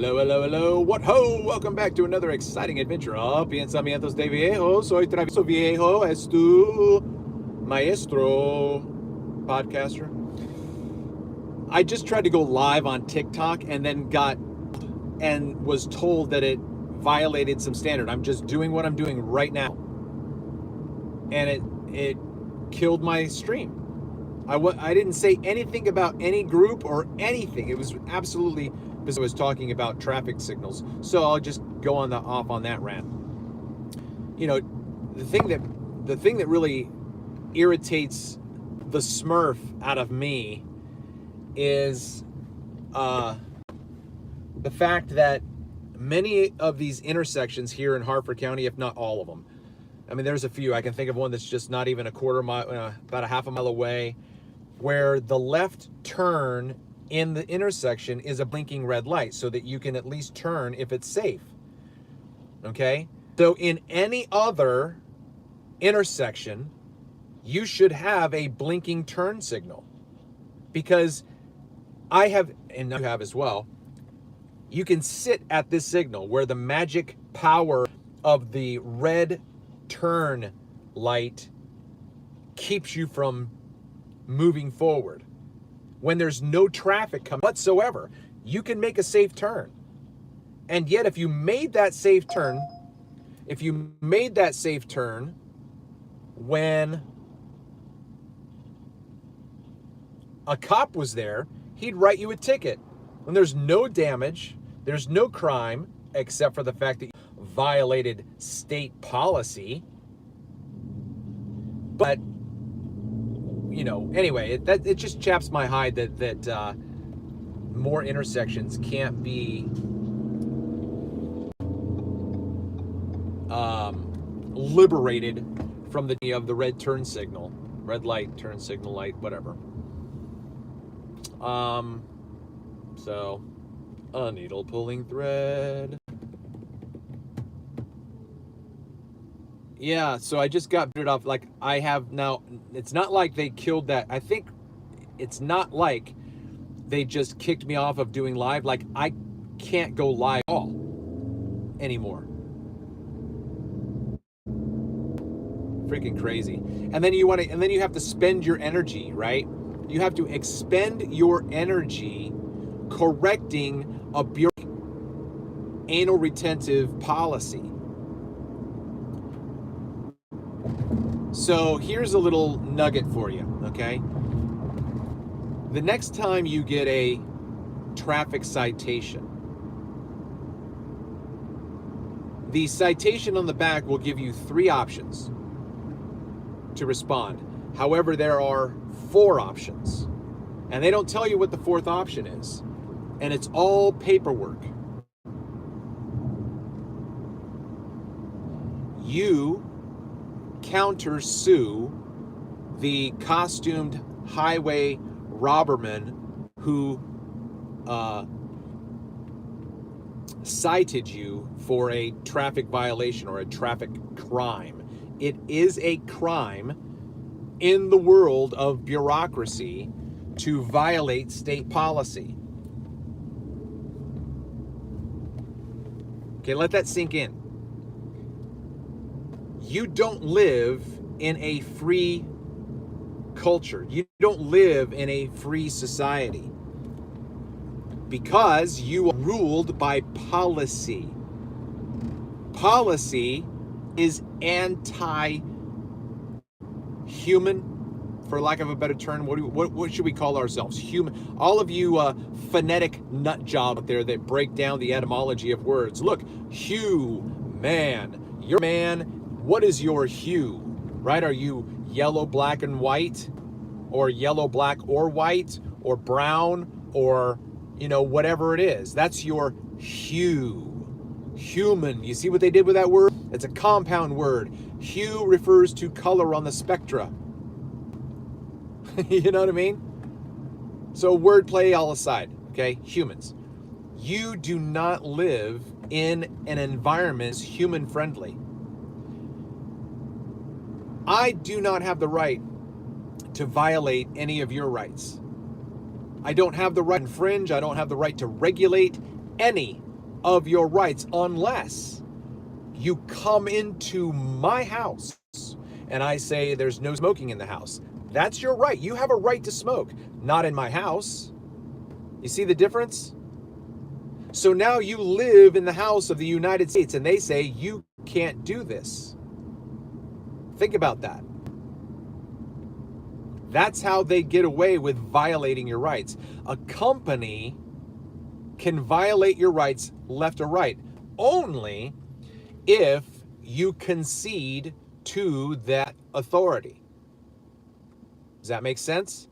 Hello, hello, hello. What ho? Welcome back to another exciting adventure of Pensamientos Davey. Soy Travis Viejo, es tu maestro podcaster. I just tried to go live on TikTok and then was told that it violated some standard. I'm just doing what I'm doing right now. And it killed my stream. I didn't say anything about any group or anything. It was absolutely, because I was talking about traffic signals. So I'll just go off on that rant. You know, the thing that really irritates the Smurf out of me is the fact that many of these intersections here in Harford County, if not all of them, I mean, there's a few. I can think of one that's just not even a quarter mile, about a half a mile away, where the left turn in the intersection is a blinking red light so that you can at least turn if it's safe. Okay? So in any other intersection, you should have a blinking turn signal. Because I have, and you have as well, you can sit at this signal where the magic power of the red turn light keeps you from moving forward. When there's no traffic coming whatsoever, you can make a safe turn. And yet if you made that safe turn when a cop was there, he'd write you a ticket. When there's no damage, there's no crime, except for the fact that you violated state policy. But anyway, it just chaps my hide that more intersections can't be liberated from the red turn signal, red light, turn signal light, whatever. So a needle pulling thread. Yeah, so I just got booted off. Like, I have now, it's not like they killed that. I think it's not like they just kicked me off of doing live. Like, I can't go live at all anymore. Freaking crazy. And then you have to spend your energy, right? You have to expend your energy correcting a anal retentive policy. So here's a little nugget for you, okay? The next time you get a traffic citation, the citation on the back will give you 3 options to respond. However, there are 4 options, and they don't tell you what the 4th option is, and it's all paperwork. You counter-sue the costumed highway robberman who cited you for a traffic violation or a traffic crime. It is a crime in the world of bureaucracy to violate state policy. Okay, let that sink in. You don't live in a free culture. You don't live in a free society because you are ruled by policy. Policy is anti-human, for lack of a better term. What should we call ourselves? Human. All of you phonetic nut job out there that break down the etymology of words. Look, man. You're man. What is your hue, right? Are you yellow, black, and white, or yellow, black, or white, or brown, or, whatever it is? That's your hue. Human. You see what they did with that word? It's a compound word. Hue refers to color on the spectra. You know what I mean? So wordplay all aside, okay? Humans. You do not live in an environment that's human-friendly. I do not have the right to violate any of your rights. I don't have the right to infringe. I don't have the right to regulate any of your rights unless you come into my house and I say there's no smoking in the house. That's your right. You have a right to smoke, not in my house. You see the difference? So now you live in the house of the United States and they say you can't do this. Think about that. That's how they get away with violating your rights. A company can violate your rights left or right only if you concede to that authority. Does that make sense?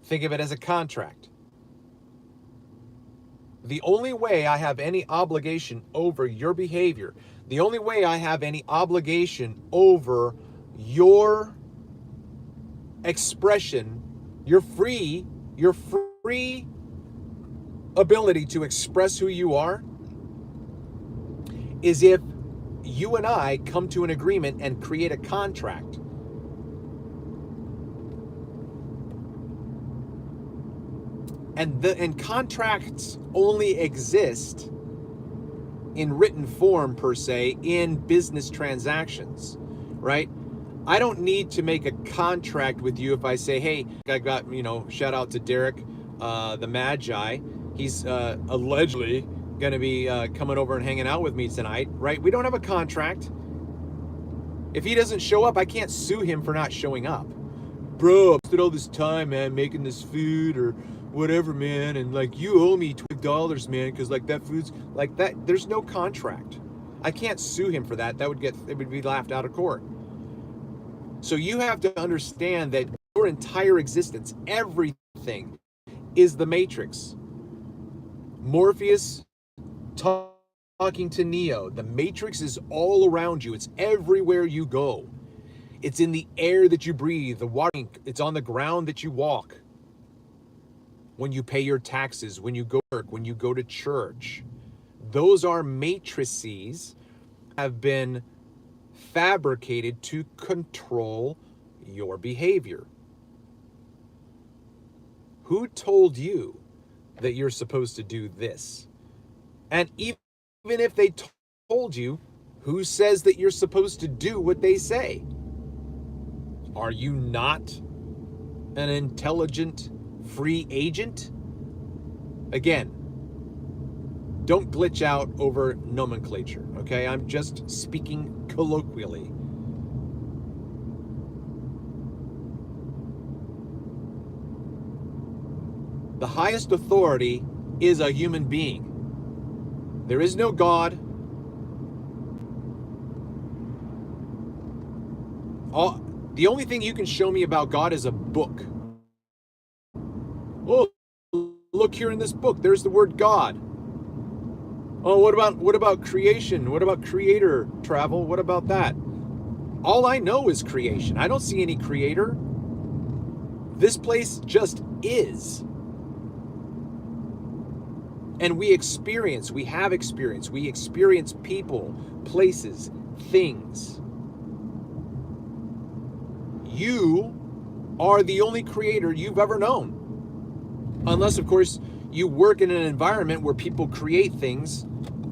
Think of it as a contract. The only way I have any obligation over your behavior, the only way I have any obligation over your expression, your free ability to express who you are, is if you and I come to an agreement and create a contract. And contracts only exist in written form, per se, in business transactions, right? I don't need to make a contract with you if I say, hey, I got, shout out to Derek, the Magi. He's allegedly going to be coming over and hanging out with me tonight, right? We don't have a contract. If he doesn't show up, I can't sue him for not showing up. Bro, I spent all this time, man, making this food or whatever, man, and like you owe me $12, man, because like that food's like that. There's no contract. I can't sue him for that. It would be laughed out of court. So you have to understand that your entire existence, everything, is the Matrix. Morpheus talking to Neo. The Matrix is all around you. It's everywhere you go. It's in the air that you breathe, the water. It's on the ground that you walk. When you pay your taxes, when you go to work, when you go to church. Those are matrices have been fabricated to control your behavior. Who told you that you're supposed to do this? And even if they told you, who says that you're supposed to do what they say? Are you not an intelligent free agent? Again, don't glitch out over nomenclature, okay? I'm just speaking colloquially. The highest authority is a human being. There is no God. The only thing you can show me about God is a book. Oh, look here in this book. There's the word God. Oh, what about creation? What about creator, Travel? What about that? All I know is creation. I don't see any creator. This place just is. And we have experience. We experience people, places, things. You are the only creator you've ever known. Unless, of course, you work in an environment where people create things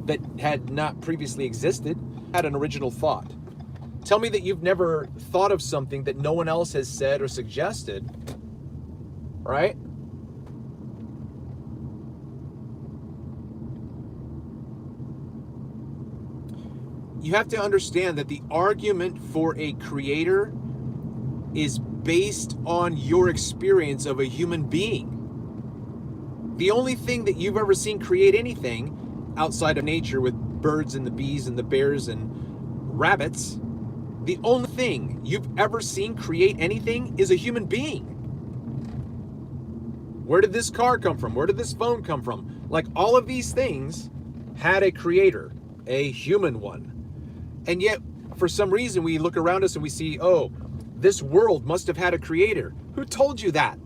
that had not previously existed, had an original thought. Tell me that you've never thought of something that no one else has said or suggested, right? You have to understand that the argument for a creator is based on your experience of a human being. The only thing that you've ever seen create anything outside of nature with birds and the bees and the bears and rabbits, the only thing you've ever seen create anything is a human being. Where did this car come from? Where did this phone come from? Like all of these things had a creator, a human one. And yet, for some reason, we look around us and we see, oh, this world must have had a creator. Who told you that?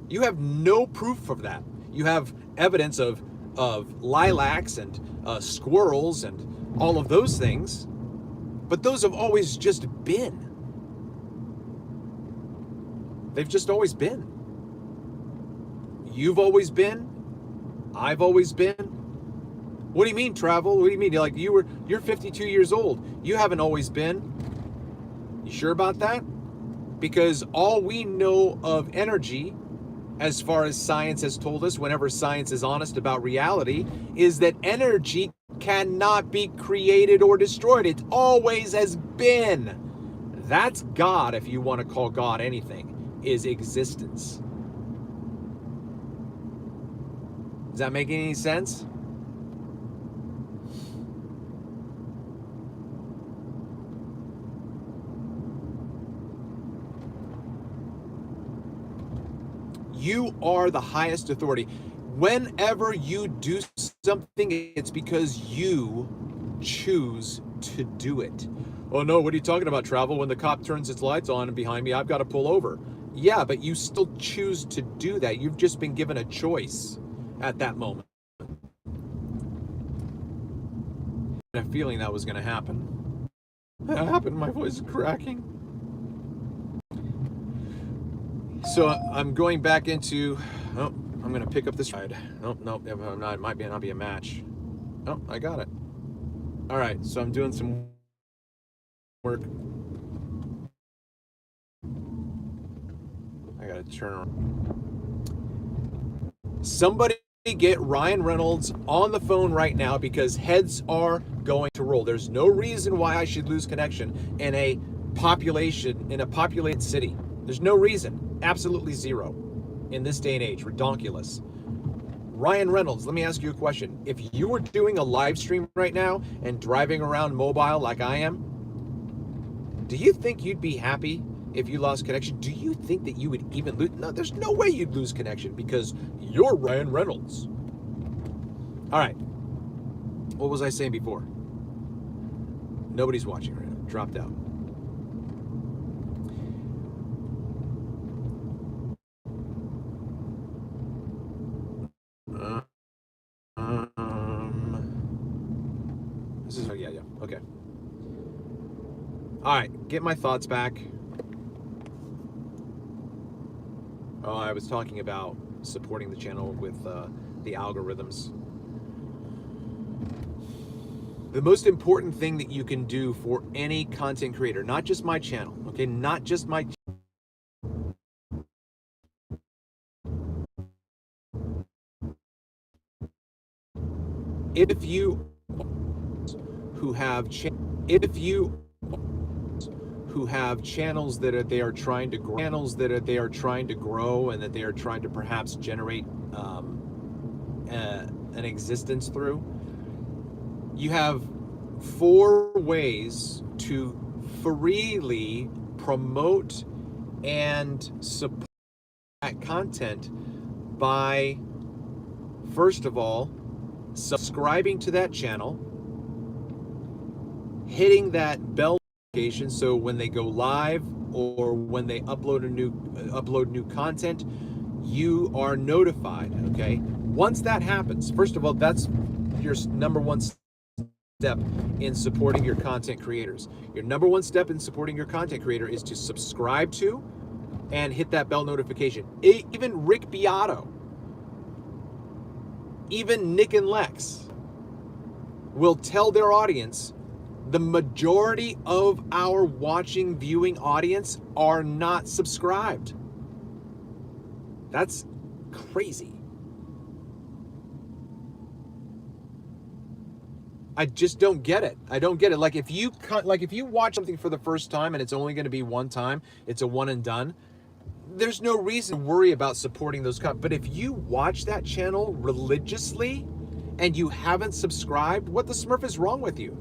You have no proof of that. You have evidence of lilacs and squirrels and all of those things, but those have always just been. They've just always been. You've always been. I've always been? What do you mean, Travel? What do you mean? You're 52 years old. You haven't always been. You sure about that? Because all we know of energy, as far as science has told us, whenever science is honest about reality, is that energy cannot be created or destroyed. It always has been. That's God, if you want to call God anything, is existence. Does that make any sense? You are the highest authority. Whenever you do something, it's because you choose to do it. Oh no, what are you talking about, Travel? When the cop turns its lights on and behind me, I've got to pull over. Yeah, but you still choose to do that. You've just been given a choice at that moment. I had a feeling that was going to happen. That happened. My voice is cracking. So I'm going back into, I'm going to pick up this ride. Nope, it might not be a match. Oh, I got it. All right, so I'm doing some work. I got to turn around. Somebody get Ryan Reynolds on the phone right now, because heads are going to roll. There's no reason why I should lose connection in a populated city. There's no reason. Absolutely zero in this day and age. Redonkulous. Ryan Reynolds, let me ask you a question. If you were doing a live stream right now and driving around mobile like I am, do you think you'd be happy if you lost connection? Do you think that you would even lose? No, there's no way you'd lose connection, because you're Ryan Reynolds. All right. What was I saying before? Nobody's watching right now. Dropped out. This is, yeah, okay. All right, get my thoughts back. Oh, I was talking about supporting the channel with the algorithms. The most important thing that you can do for any content creator, not just my channel, okay, not just my if you have channels that they are trying to grow, and that they are trying to perhaps generate an existence through, you have 4 ways to freely promote and support that content by, first of all, subscribing to that channel, hitting that bell notification so when they go live or when they upload new content, you are notified. Okay, once that happens, first of all, that's your number one step in supporting your content creators. Your number one step in supporting your content creator is to subscribe to and hit that bell notification. Even Rick Beato, even Nick and Lex will tell their audience, the majority of our viewing audience are not subscribed. That's crazy. I just don't get it. I don't get it. Like if you watch something for the first time and it's only going to be one time, it's a one and done, there's no reason to worry about supporting those. But if you watch that channel religiously and you haven't subscribed, what the smurf is wrong with you?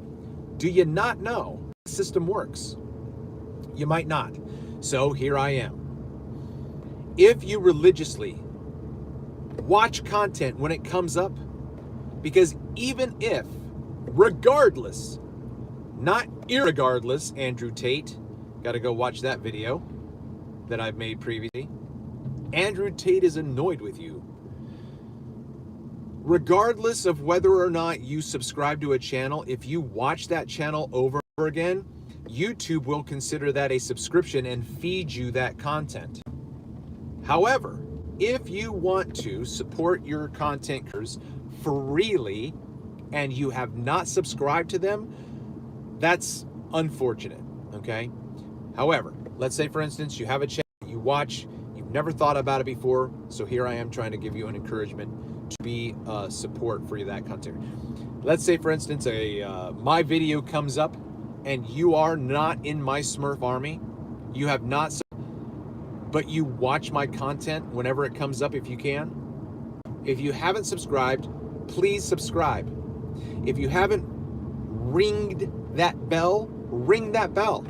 Do you not know the system works? You might not. So here I am. If you religiously watch content when it comes up, because even if, regardless, not irregardless, Andrew Tate, got to go watch that video that I've made previously. Andrew Tate is annoyed with you. Regardless of whether or not you subscribe to a channel, if you watch that channel over and over again, YouTube will consider that a subscription and feed you that content. However, if you want to support your content creators freely and you have not subscribed to them, that's unfortunate, okay? However, let's say, for instance, you have a channel you watch, you've never thought about it before, so here I am trying to give you an encouragement to be support for that content. Let's say, for instance, my video comes up and you are not in my Smurf army, you have not, but you watch my content whenever it comes up if you can. If you haven't subscribed, please subscribe. If you haven't ringed that bell, ring that bell.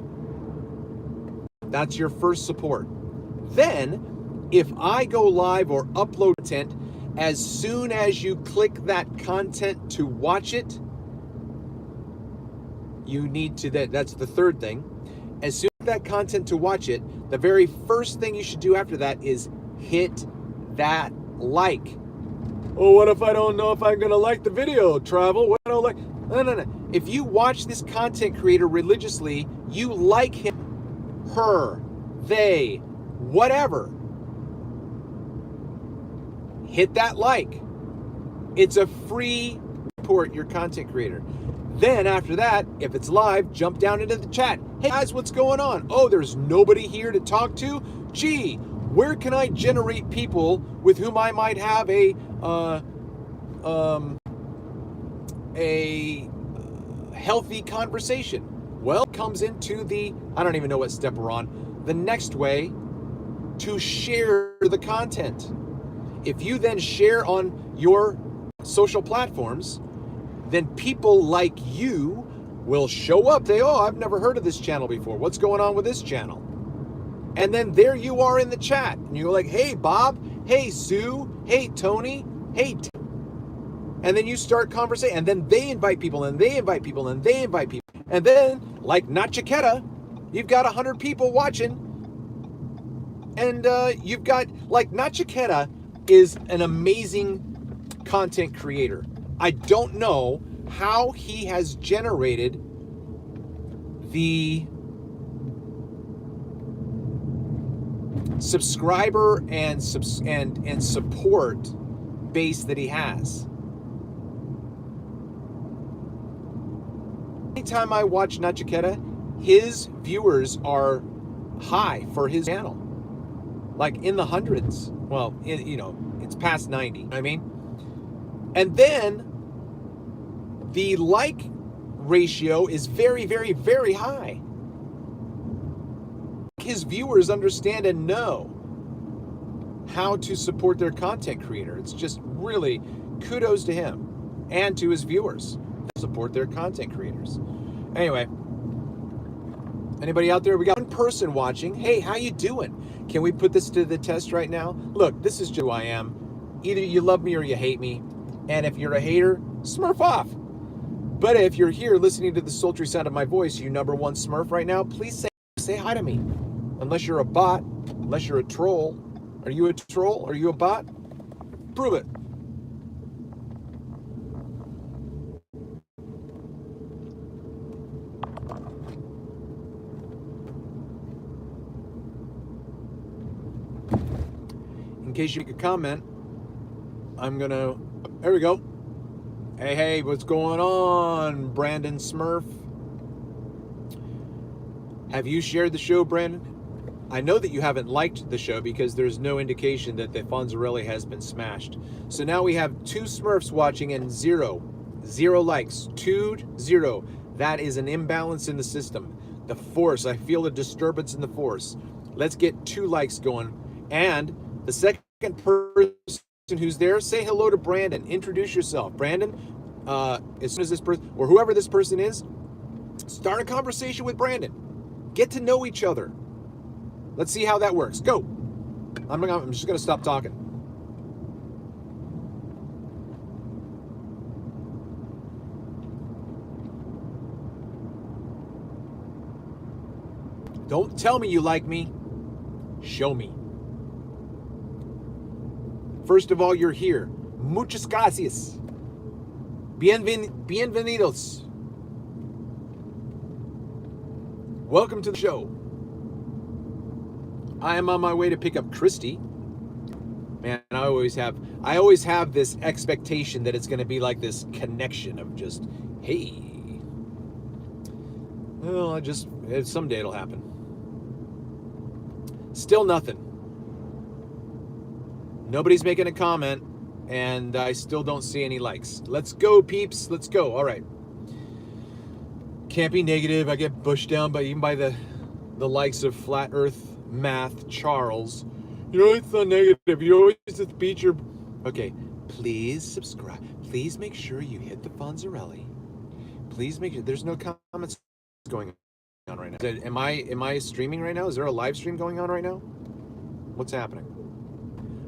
That's your first support. Then, if I go live or upload content, as soon as you click that content to watch it, you need to, that's the third thing. As soon as that content to watch it, the very first thing you should do after that is hit that like. Oh, what if I don't know if I'm gonna like the video, Travel? What I don't like? No. If you watch this content creator religiously, you like him, her, they, whatever. Hit that like. It's a free support your content creator. Then after that, if it's live, jump down into the chat. Hey guys, what's going on? Oh, there's nobody here to talk to? Gee, where can I generate people with whom I might have a healthy conversation? Well, it comes into the, I don't even know what step we're on, the next way to share the content. If you then share on your social platforms, then people like you will show up. They, oh, I've never heard of this channel before. What's going on with this channel? And then there you are in the chat. And you're like, hey, Bob. Hey, Sue. Hey, Tony. Hey, and then you start conversation. And then they invite people, and they invite people, and they invite people. And then, like Nachiketa, you've got 100 people watching. And you've got, like, Nachiketa is an amazing content creator. I don't know how he has generated the subscriber and support base that he has. Anytime I watch Nachiketa, his viewers are high for his channel, like in the hundreds. Well, it's past 90. I mean, and then the like ratio is very, very, very high. His viewers understand and know how to support their content creator. It's just really kudos to him and to his viewers that support their content creators. Anyway, anybody out there? We got one person watching. Hey, how you doing? Can we put this to the test right now? Look, this is just who I am. Either you love me or you hate me. And if you're a hater, smurf off. But if you're here listening to the sultry sound of my voice, you number one smurf right now, please say hi to me. Unless you're a bot, unless you're a troll. Are you a troll? Are you a bot? Prove it. In case you make a comment, there we go. Hey, what's going on, Brandon Smurf? Have you shared the show, Brandon? I know that you haven't liked the show because there's no indication that the Fonzarelli has been smashed. So now we have 2 Smurfs watching and 0 likes. 2-0. That is an imbalance in the system. The force, I feel a disturbance in the force. Let's get 2 likes going. And the second person who's there, say hello to Brandon. Introduce yourself. Brandon, as soon as this person, or whoever this person is, start a conversation with Brandon. Get to know each other. Let's see how that works. Go. I'm just going to stop talking. Don't tell me you like me. Show me. First of all, you're here. Muchas gracias. Bienvenidos. Welcome to the show. I am on my way to pick up Christy. Man, I always have this expectation that it's going to be like this connection of just, hey, well, someday it'll happen. Still nothing. Nobody's making a comment, and I still don't see any likes. Let's go, peeps. Let's go. All right. Can't be negative. I get pushed down even by the likes of Flat Earth Math Charles. It's not negative. You always just beat your... Okay, please subscribe. Please make sure you hit the Fonzarelli. Please make sure... There's no comments going on right now. Am I streaming right now? Is there a live stream going on right now? What's happening?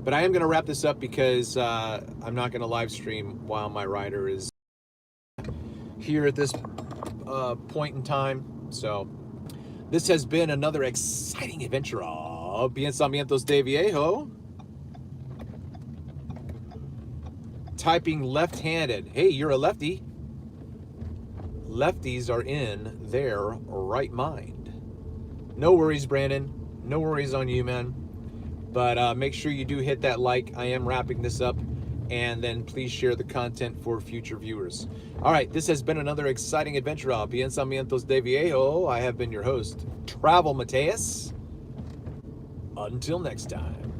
But I am going to wrap this up because I'm not going to live stream while my rider is here at this point in time. So this has been another exciting adventure of Pensamientos Davey. Typing left-handed. Hey, you're a lefty. Lefties are in their right mind. No worries, Brandon. No worries on you, man. But make sure you do hit that like. I am wrapping this up. And then please share the content for future viewers. All right, this has been another exciting adventure of Pensamientos Davey. I have been your host, Travel Mateus. Until next time.